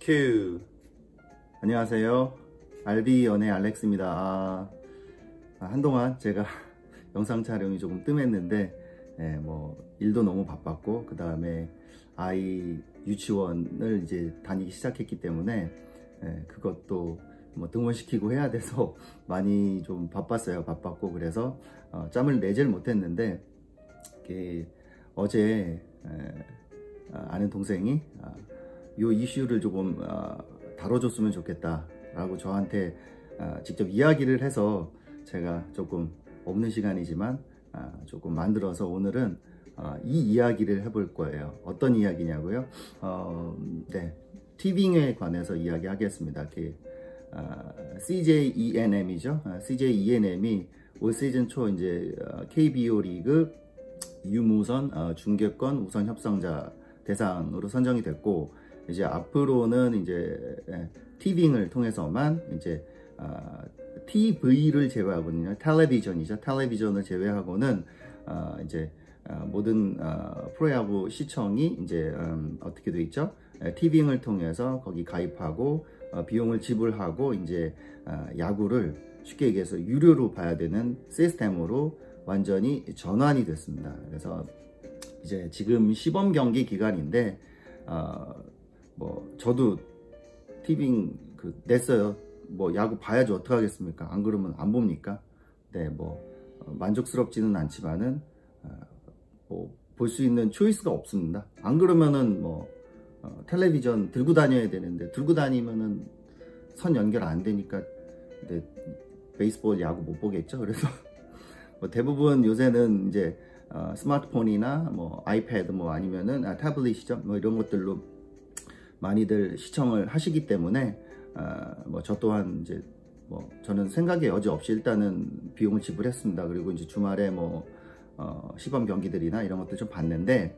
큐. 안녕하세요. 알비 연애 알렉스입니다. 한동안 제가 영상 촬영이 조금 뜸했는데, 뭐 일도 너무 바빴고, 그 다음에 아이 유치원을 이제 다니기 시작했기 때문에 그것도 뭐 등원시키고 해야 돼서 많이 좀 바빴고, 그래서 짬을 내질 못했는데, 어제 아는 동생이 요 이슈를 조금 다뤄줬으면 좋겠다 라고 저한테 직접 이야기를 해서 제가 조금 없는 시간이지만 조금 만들어서 오늘은 이 이야기를 해볼 거예요. 어떤 이야기냐고요? 네, 티빙에 관해서 이야기하겠습니다. CJENM이죠. CJENM이 올 시즌 초 이제 KBO 리그 유무선 중계권 우선 협상자 대상으로 선정이 됐고, 이제 앞으로는 이제 티빙을 통해서만 이제 TV를 제외하고는요, 텔레비전을 제외하고는 이제 모든 프로야구 시청이 이제 어떻게 돼 있죠? 티빙을 통해서 거기 가입하고 비용을 지불하고 이제 야구를 쉽게 얘기해서 유료로 봐야 되는 시스템으로 완전히 전환이 됐습니다. 그래서 이제 지금 시범 경기 기간인데 뭐 저도 티빙 냈어요. 뭐 야구 봐야지 어떡하겠습니까? 안 그러면 안 봅니까? 네, 뭐 만족스럽지는 않지만은 뭐 볼 수 있는 초이스가 없습니다. 안 그러면은 뭐 텔레비전 들고 다녀야 되는데, 들고 다니면은 선 연결 안 되니까 베이스볼 야구 못 보겠죠. 그래서 뭐 대부분 요새는 이제 스마트폰이나 뭐 아이패드 뭐 아니면은 태블릿이죠, 뭐 이런 것들로 많이들 시청을 하시기 때문에 뭐 저 또한 이제 뭐 저는 생각에 여지 없이 일단은 비용을 지불했습니다. 그리고 이제 주말에 뭐 시범 경기들이나 이런 것들 좀 봤는데,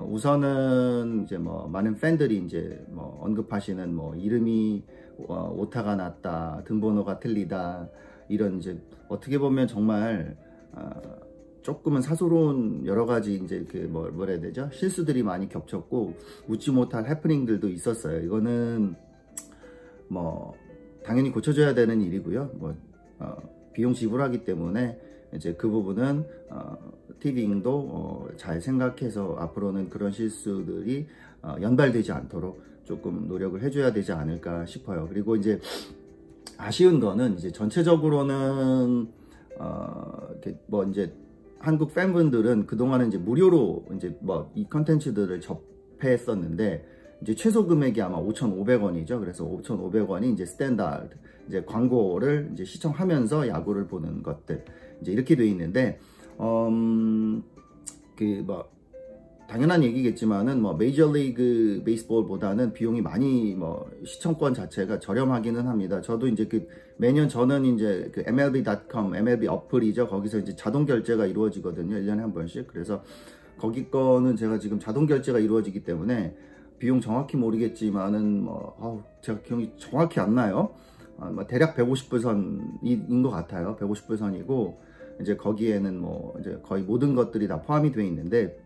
우선은 이제 뭐 많은 팬들이 이제 뭐 언급하시는 뭐 이름이 오타가 났다, 등번호가 틀리다, 이런 이제 어떻게 보면 정말 조금은 사소로운 여러 가지 이제 뭐라 해야 되죠? 실수들이 많이 겹쳤고 웃지 못할 해프닝들도 있었어요. 이거는 뭐 당연히 고쳐줘야 되는 일이고요. 뭐 비용 지불하기 때문에 이제 그 부분은 티빙도 잘 생각해서 앞으로는 그런 실수들이 연발되지 않도록 조금 노력을 해줘야 되지 않을까 싶어요. 그리고 이제 아쉬운 거는 이제 전체적으로는 뭐 이제 한국 팬분들은 그동안은 이제 무료로 이제 뭐 이 컨텐츠들을 접했었는데, 이제 최소 금액이 아마 5,500원이죠. 그래서 5,500원이 이제 스탠다드, 이제 광고를 이제 시청하면서 야구를 보는 것들, 이제 이렇게 돼 있는데, 뭐 당연한 얘기겠지만은 뭐 메이저리그 베이스볼보다는 비용이 많이 뭐 시청권 자체가 저렴하기는 합니다. 저도 이제 매년 저는 이제 MLB.com, MLB 어플이죠. 거기서 이제 자동 결제가 이루어지거든요. 1년에 한 번씩. 그래서 거기 거는 제가 지금 자동 결제가 이루어지기 때문에 비용 정확히 모르겠지만은 뭐 제가 기억이 정확히 안 나요. 뭐 대략 150불 선인 것 같아요. 150불 선이고, 이제 거기에는 뭐 이제 거의 모든 것들이 다 포함이 되어 있는데,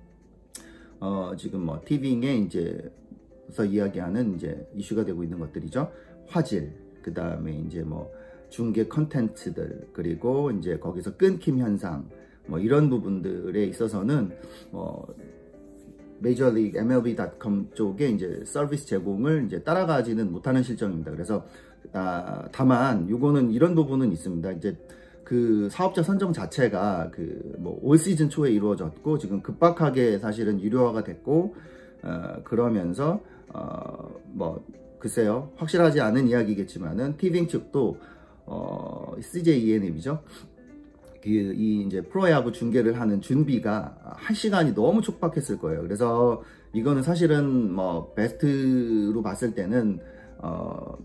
지금 뭐 티빙에 이제서 이야기하는 이제 이슈가 되고 있는 것들이죠. 화질, 그 다음에 이제 뭐 중계 컨텐츠들, 그리고 이제 거기서 끊김 현상, 뭐 이런 부분들에 있어서는 메이저리그 MLB.com 쪽에 이제 서비스 제공을 이제 따라가지는 못하는 실정입니다. 그래서 다만 요거는 이런 부분은 있습니다. 이제 그 사업자 선정 자체가 뭐 올 시즌 초에 이루어졌고, 지금 급박하게 사실은 유료화가 됐고, 그러면서 뭐 글쎄요, 확실하지 않은 이야기겠지만은 티빙 측도 CJENM이죠. 이 이제 프로야구 중계를 하는 준비가 할 시간이 너무 촉박했을 거예요. 그래서 이거는 사실은 뭐 베스트로 봤을 때는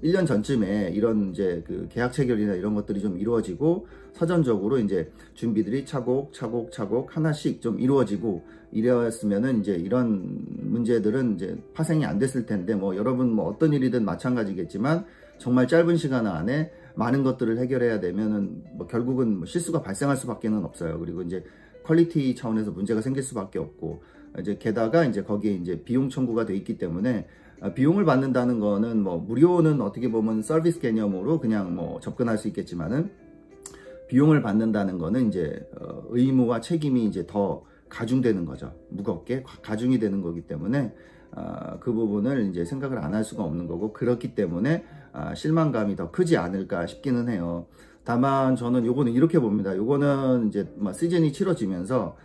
1년 전쯤에 이런 이제 계약 체결이나 이런 것들이 좀 이루어지고, 사전적으로 이제 준비들이 차곡차곡 하나씩 좀 이루어지고 이랬으면은 이제 이런 문제들은 이제 파생이 안 됐을 텐데, 뭐 여러분 뭐 어떤 일이든 마찬가지겠지만 정말 짧은 시간 안에 많은 것들을 해결해야 되면은 뭐 결국은 뭐 실수가 발생할 수밖에는 없어요. 그리고 이제 퀄리티 차원에서 문제가 생길 수밖에 없고, 이제 게다가 이제 거기에 이제 비용 청구가 돼 있기 때문에 비용을 받는다는 거는 뭐 무료는 어떻게 보면 서비스 개념으로 그냥 뭐 접근할 수 있겠지만은 비용을 받는다는 거는 이제 의무와 책임이 이제 더 가중되는 거죠. 무겁게 가중이 되는 거기 때문에 그 부분을 이제 생각을 안 할 수가 없는 거고, 그렇기 때문에 실망감이 더 크지 않을까 싶기는 해요. 다만 저는 요거는 이렇게 봅니다. 요거는 이제 시즌이 치러지면서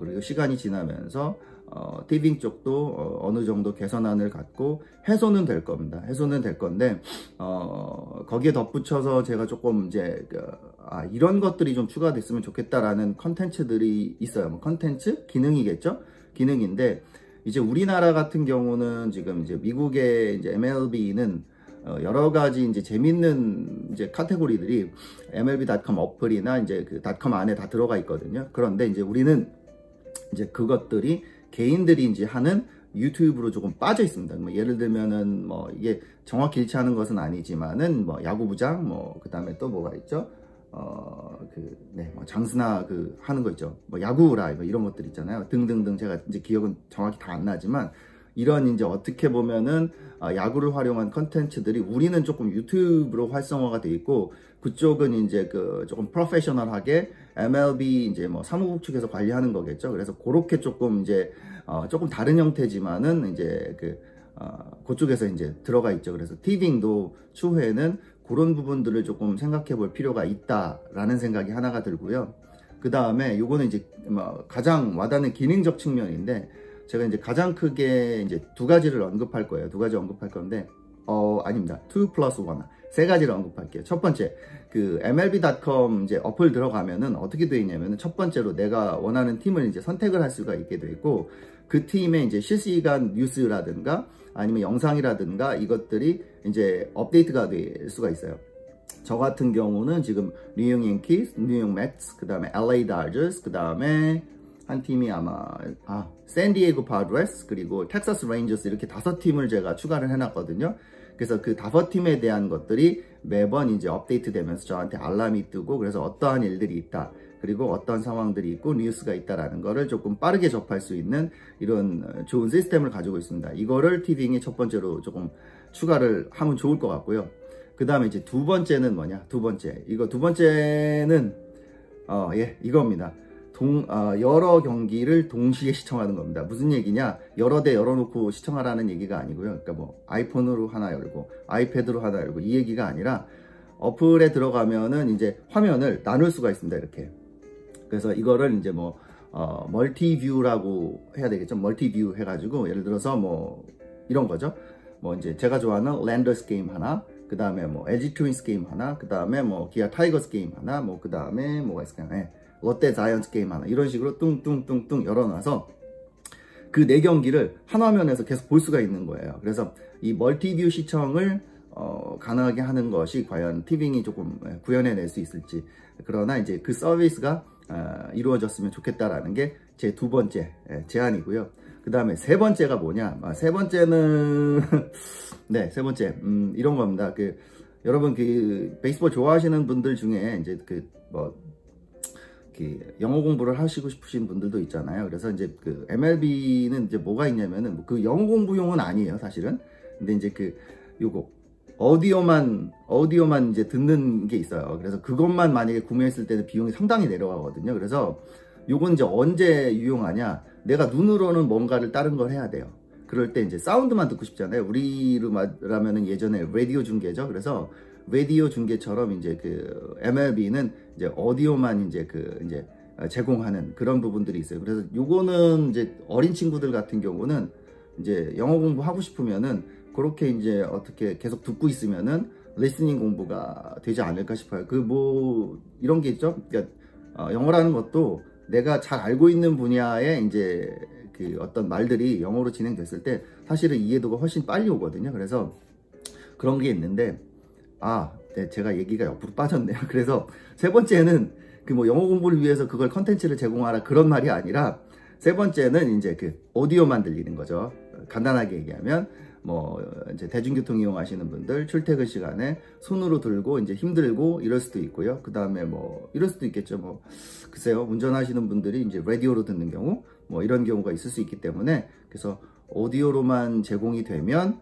그리고 시간이 지나면서 티빙 쪽도 어느 정도 개선안을 갖고 해소는 될 겁니다. 해소는 될 건데 거기에 덧붙여서 제가 조금 이제 이런 것들이 좀 추가됐으면 좋겠다라는 컨텐츠들이 있어요. 뭐 컨텐츠 기능이겠죠? 기능인데 이제 우리나라 같은 경우는 지금 이제 미국의 이제 MLB는 여러 가지 이제 재밌는 이제 카테고리들이 MLB.com 어플이나 이제 그 닷컴 안에 다 들어가 있거든요. 그런데 이제 우리는 이제 그것들이 개인들이 이제 하는 유튜브로 조금 빠져 있습니다. 뭐 예를 들면은 뭐 이게 정확히 일치하는 것은 아니지만은 뭐 야구부장 뭐 그다음에 또 뭐가 있죠? 뭐 장스나 하는 거 있죠. 뭐 야구라 뭐 이런 것들 있잖아요. 등등등 제가 이제 기억은 정확히 다 안 나지만 이런 이제 어떻게 보면은 야구를 활용한 컨텐츠들이 우리는 조금 유튜브로 활성화가 돼 있고 그쪽은 이제 조금 프로페셔널하게 MLB 이제 뭐 사무국 측에서 관리하는 거겠죠. 그래서 그렇게 조금 이제 조금 다른 형태지만은 이제 그쪽에서 이제 들어가 있죠. 그래서 티빙도 추후에는 그런 부분들을 조금 생각해 볼 필요가 있다라는 생각이 하나가 들고요. 그 다음에 요거는 이제 가장 와닿는 기능적 측면인데 제가 이제 가장 크게 이제 두 가지를 언급할 거예요. 두 가지 언급할 건데, 아닙니다. 2 플러스 1. 세 가지를 언급할게요. 첫 번째, MLB.com 이제 어플 들어가면은 어떻게 되어 있냐면은 첫 번째로 내가 원하는 팀을 이제 선택을 할 수가 있게 되어 있고, 그 팀의 이제 실시간 뉴스라든가 아니면 영상이라든가 이것들이 이제 업데이트가 될 수가 있어요. 저 같은 경우는 지금 뉴욕 양키스, 뉴욕 맷스, 그 다음에 LA 다저스, 그 다음에 한 팀이 아마 샌디에고 파드레스 그리고 텍사스 레인저스 이렇게 5팀을 제가 추가를 해놨거든요. 그래서 그 5팀에 대한 것들이 매번 이제 업데이트 되면서 저한테 알람이 뜨고 그래서 어떠한 일들이 있다 그리고 어떤 상황들이 있고 뉴스가 있다라는 거를 조금 빠르게 접할 수 있는 이런 좋은 시스템을 가지고 있습니다. 이거를 티빙에 첫 번째로 조금 추가를 하면 좋을 것 같고요. 그 다음에 이제 두 번째는 뭐냐? 두 번째는 이겁니다. 여러 경기를 동시에 시청하는 겁니다. 무슨 얘기냐? 여러 대 열어놓고 시청하라는 얘기가 아니고요. 그러니까 뭐 아이폰으로 하나 열고 아이패드로 하나 열고 이 얘기가 아니라 어플에 들어가면은 이제 화면을 나눌 수가 있습니다. 이렇게. 그래서 이거를 이제 뭐 멀티뷰라고 해야 되겠죠. 멀티뷰 해가지고 예를 들어서 뭐 이런 거죠. 뭐 이제 제가 좋아하는 랜더스 게임 하나, 그 다음에 뭐 LG 트윈스 게임 하나, 그 다음에 뭐 기아 타이거스 게임 하나, 뭐 그 다음에 뭐가 있을까요? 롯데 자이언츠 게임 하나 이런 식으로 뚱뚱뚱뚱 열어놔서 그 4경기를 한 화면에서 계속 볼 수가 있는 거예요. 그래서 이 멀티뷰 시청을 가능하게 하는 것이 과연 티빙이 조금 구현해낼 수 있을지, 그러나 이제 그 서비스가 이루어졌으면 좋겠다라는 게 제 두 번째 제안이고요. 그 다음에 세 번째가 뭐냐? 세 번째는 세 번째 이런 겁니다. 여러분 베이스볼 좋아하시는 분들 중에 이제 영어 공부를 하시고 싶으신 분들도 있잖아요. 그래서 이제 MLB는 이제 뭐가 있냐면은 영어 공부용은 아니에요, 사실은. 근데 이제 요거 오디오만 이제 듣는 게 있어요. 그래서 그것만 만약에 구매했을 때는 비용이 상당히 내려가거든요. 그래서 요건 이제 언제 유용하냐? 내가 눈으로는 뭔가를 다른 걸 해야 돼요. 그럴 때 이제 사운드만 듣고 싶잖아요. 우리로 말하면은 예전에 라디오 중계죠. 그래서 라디오 중계처럼 이제 MLB는 이제 오디오만 이제 제공하는 그런 부분들이 있어요. 그래서 요거는 이제 어린 친구들 같은 경우는 이제 영어 공부하고 싶으면은 그렇게 이제 어떻게 계속 듣고 있으면은 리스닝 공부가 되지 않을까 싶어요. 이런 게 있죠. 그러니까 영어라는 것도 내가 잘 알고 있는 분야에 이제 어떤 말들이 영어로 진행됐을 때 사실은 이해도가 훨씬 빨리 오거든요. 그래서 그런 게 있는데 제가 얘기가 옆으로 빠졌네요. 그래서 세 번째는 영어 공부를 위해서 그걸 컨텐츠를 제공하라 그런 말이 아니라 세 번째는 이제 오디오만 들리는 거죠. 간단하게 얘기하면 이제 대중교통 이용하시는 분들 출퇴근 시간에 손으로 들고 이제 힘들고 이럴 수도 있고요. 그 다음에 이럴 수도 있겠죠. 글쎄요. 운전하시는 분들이 이제 라디오로 듣는 경우 이런 경우가 있을 수 있기 때문에 그래서 오디오로만 제공이 되면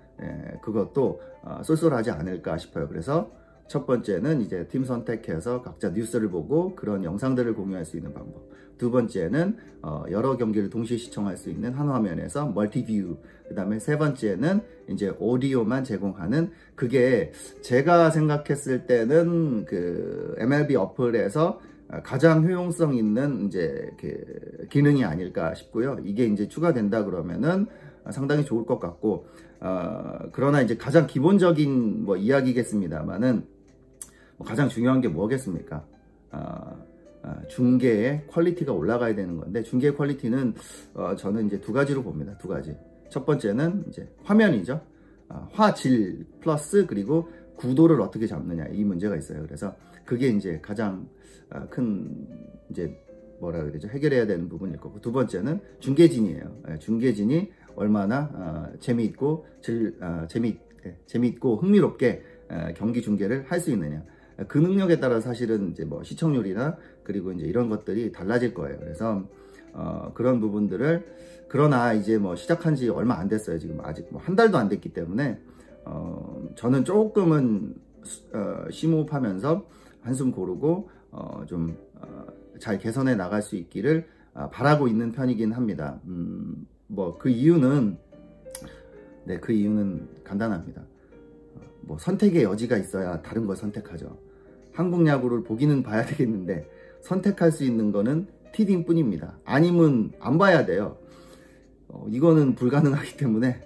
그것도 쏠쏠하지 않을까 싶어요. 그래서 첫 번째는 이제 팀 선택해서 각자 뉴스를 보고 그런 영상들을 공유할 수 있는 방법. 두 번째는 여러 경기를 동시에 시청할 수 있는 한 화면에서 멀티뷰. 그 다음에 세 번째는 이제 오디오만 제공하는, 그게 제가 생각했을 때는 그 MLB 어플에서 가장 효용성 있는 이제 그 기능이 아닐까 싶고요. 이게 이제 추가된다 그러면은 상당히 좋을 것 같고, 그러나 이제 가장 기본적인 뭐 이야기겠습니다만은 가장 중요한 게 뭐겠습니까? 중계의 퀄리티가 올라가야 되는 건데, 중계의 퀄리티는 저는 이제 두 가지로 봅니다. 두 가지. 첫 번째는 이제 화면이죠. 화질 플러스 그리고 구도를 어떻게 잡느냐, 이 문제가 있어요. 그래서 그게 이제 가장 큰 이제 뭐라 그래야 되죠? 해결해야 되는 부분일 거고, 두 번째는 중계진이에요. 중계진이 얼마나 재미있고 재미있고 흥미롭게 경기 중계를 할 수 있느냐. 그 능력에 따라 사실은 이제 뭐 시청률이나 그리고 이제 이런 것들이 달라질 거예요. 그래서 그런 부분들을, 그러나 이제 뭐 시작한 지 얼마 안 됐어요. 지금 아직 뭐 한 달도 안 됐기 때문에 저는 조금은 심호흡하면서 한숨 고르고 좀 잘 개선해 나갈 수 있기를 바라고 있는 편이긴 합니다. 뭐 그 이유는 간단합니다. 뭐 선택의 여지가 있어야 다른 걸 선택하죠. 한국 야구를 보기는 봐야 되겠는데 선택할 수 있는 거는 티딩 뿐입니다. 아니면 안 봐야 돼요. 이거는 불가능하기 때문에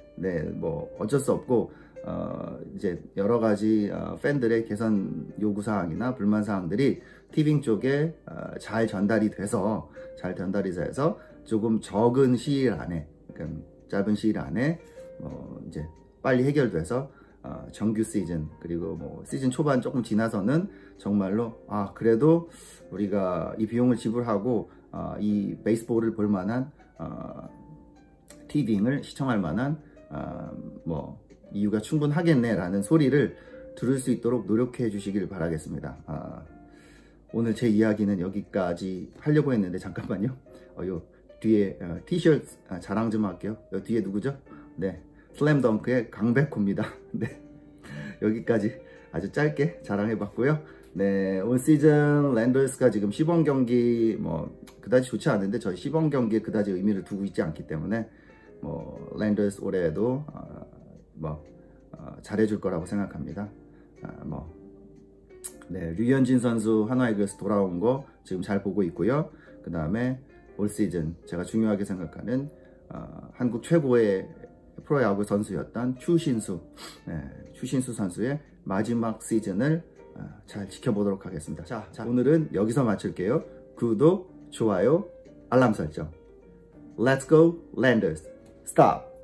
뭐 어쩔 수 없고, 이제 여러 가지 팬들의 개선 요구사항이나 불만사항들이 티빙 쪽에 잘 전달이 돼서 조금 적은 시일 안에, 그러니까 짧은 시일 안에 이제 빨리 해결돼서 정규 시즌, 그리고 뭐 시즌 초반 조금 지나서는 정말로 그래도 우리가 이 비용을 지불하고 이 베이스볼을 볼 만한 티빙을 시청할 만한 뭐 이유가 충분하겠네 라는 소리를 들을 수 있도록 노력해 주시길 바라겠습니다. 오늘 제 이야기는 여기까지 하려고 했는데, 잠깐만요. 요 뒤에 티셔츠 자랑 좀 할게요. 요 뒤에 누구죠? 슬램덩크의 강백호입니다. 여기까지 아주 짧게 자랑해 봤고요. 올 시즌 랜더스가 지금 시범 경기 뭐 그다지 좋지 않은데, 저희 시범 경기에 그다지 의미를 두고 있지 않기 때문에 뭐 랜더스 올해에도 잘해줄 거라고 생각합니다. 류현진 선수 한화 이글스 돌아온 거 지금 잘 보고 있고요. 그 다음에 올 시즌 제가 중요하게 생각하는 한국 최고의 프로야구 선수였던 추신수 선수의 마지막 시즌을 잘 지켜보도록 하겠습니다. 자, 오늘은 여기서 마칠게요. 구독, 좋아요, 알람 설정. Let's go Landers. Stop.